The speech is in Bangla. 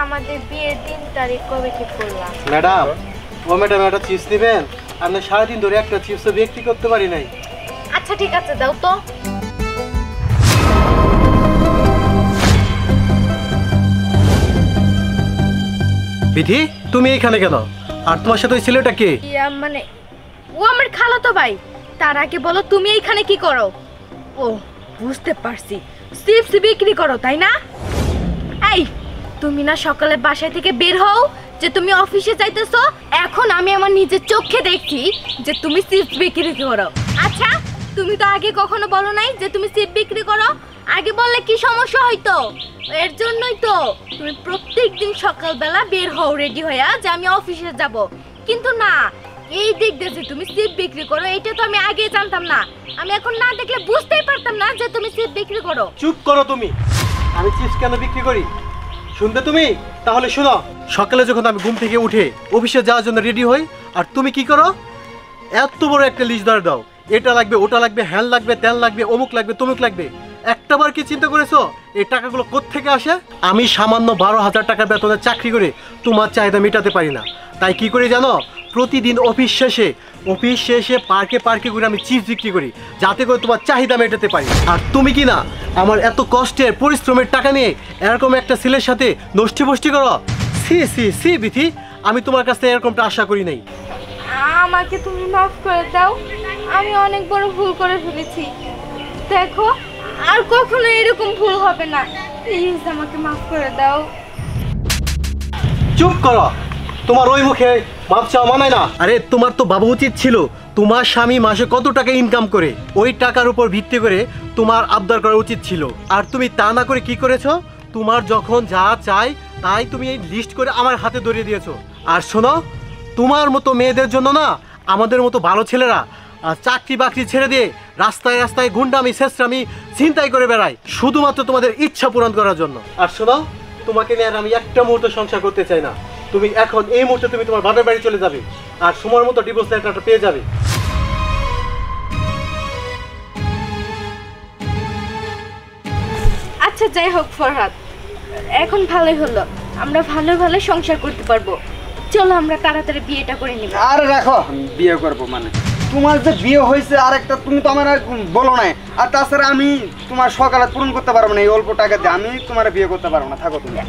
আমাদের বিয়ের দিন তারিখ কবে ঠিক করলাম? ম্যাডাম, ও ম্যাডাম একটা চিপস দিবেন? আমরা সারাদিন ধরে একটা চিপসও বিক্রি করতে পারি নাই। আচ্ছা ঠিক আছে, দাও তো। বিধি, তুমি এইখানে কেন? আর তোমার সাথে ওই ছেলেটা কে? মানে ও আমার খালাতো ভাই। তার আগে বলো তুমি এইখানে কি করো? ও বুঝতে পারছি, চিপস বিক্রি করো তাই না? এই তুমি না সকালে বাসায় থেকে বের হও যে তুমি অফিসে যাইতেছো, এখন আমি আমার নিজের চোখে দেখছি যে তুমি চিপস বিক্রি করো। আচ্ছা তুমি তো আগে কখনো বলো নাই যে তুমি চিপস বিক্রি করো। আগে বললে কি সমস্যা হইতো? এর জন্যই তো তুমি প্রত্যেকদিন সকালবেলা বের হও রেডি হইয়া যে আমি অফিসে যাব, কিন্তু না, এই দিক দিয়ে তুমি চিপস বিক্রি করো এটা তো আমি আগে জানতাম না। আমি এখন না দেখলে বুঝতেই পারতাম না যে তুমি চিপস বিক্রি করো। চুপ করো তুমি। আমি চিপস কেন বিক্রি করি শুনবে তুমি? তাহলে শোনো, সকালে যখন আমি ঘুম থেকে উঠে অফিসে যাওয়ার জন্য রেডি হই, আর তুমি কি করো? এত বড় একটা লিস্ট ধরে দাও, এটা লাগবে, ওটা লাগবে, হ্যান লাগবে, তেল লাগবে, অমুক লাগবে, তমুক লাগবে। একটাবার কি চিন্তা করেছো এই টাকাগুলো কোত্থেকে আসে? আমি সামান্য 12,000 টাকা বেতনের চাকরি করে তোমার চাহিদা মেটাতে পারি না। তাই কি করি জানো? প্রতিদিন অফিস শেষে পার্কে করে আমি চিপস বিক্রি করি, যাতে করে তোমার চাহিদা মেটাতে পারি। আর তুমি কি না আমার এত কষ্টের পরিশ্রমের টাকা নিয়ে এরকম একটা ছেলের সাথে নষ্টি করো? সি সি সি বিথি, আমি তোমার কাছ থেকে এরকমটা আশা করি নাই। আমাকে তুমি মাফ করে দাও, আমি অনেক বড় ভুল করে ফেলেছি। দেখো আর কখনো এরকম ভুল হবে না, প্লিজ আমাকে মাফ করে দাও। চুপ করো, তোমার ওই মুখে মাপ চাওয়া মানায় না। আরে তোমার তো ভাবা উচিত ছিল তোমার স্বামী মাসে কত টাকা ইনকাম করে, ওই টাকার উপর ভিত্তি করে তোমার আবদার করা উচিত ছিল। আর তুমি তা না করে কি করেছো? তোমার যখন যা চাই তাই তুমি এই লিস্ট করে আমার হাতে ধরিয়ে দিয়েছো। আর শোনো, তোমার মতো মেয়েদের জন্য না আমাদের মতো ভালো ছেলেরা চাকরি বাকরি ছেড়ে দিয়ে রাস্তায় গুন্ডামি ছেঁচড়ামি ছিনতাই করে বেড়ায়, শুধুমাত্র তোমাদের ইচ্ছা পূরণ করার জন্য। আর শোনো, তোমাকে নিয়ে আর আমি একটা মুহূর্ত সংসার করতে চাই না। তুমি এখন এই মুহূর্তে তুমি তোমার বাবার বাড়ি চলে যাবে, আর সময় মতো ডিভোর্স লেটারটা পেয়ে যাবে। আচ্ছা যাই হোক ফরহাদ, এখন ভালোই হলো, আমরা ভালো সংসার করতে পারবো। চলো আমরা তাড়াতাড়ি বিয়েটা করে নিব। আরে রাখো, বিয়ে করবো মানে তোমার যে বিয়ে হয়েছে আর একটা তুমি তো আমার বলো নাই। আর তাছাড়া আমি তোমার সকালে পূরণ করতে পারবো না, এই অল্প টাকা দিয়ে আমি তোমার বিয়ে করতে পারবো না। থাকো তুমি।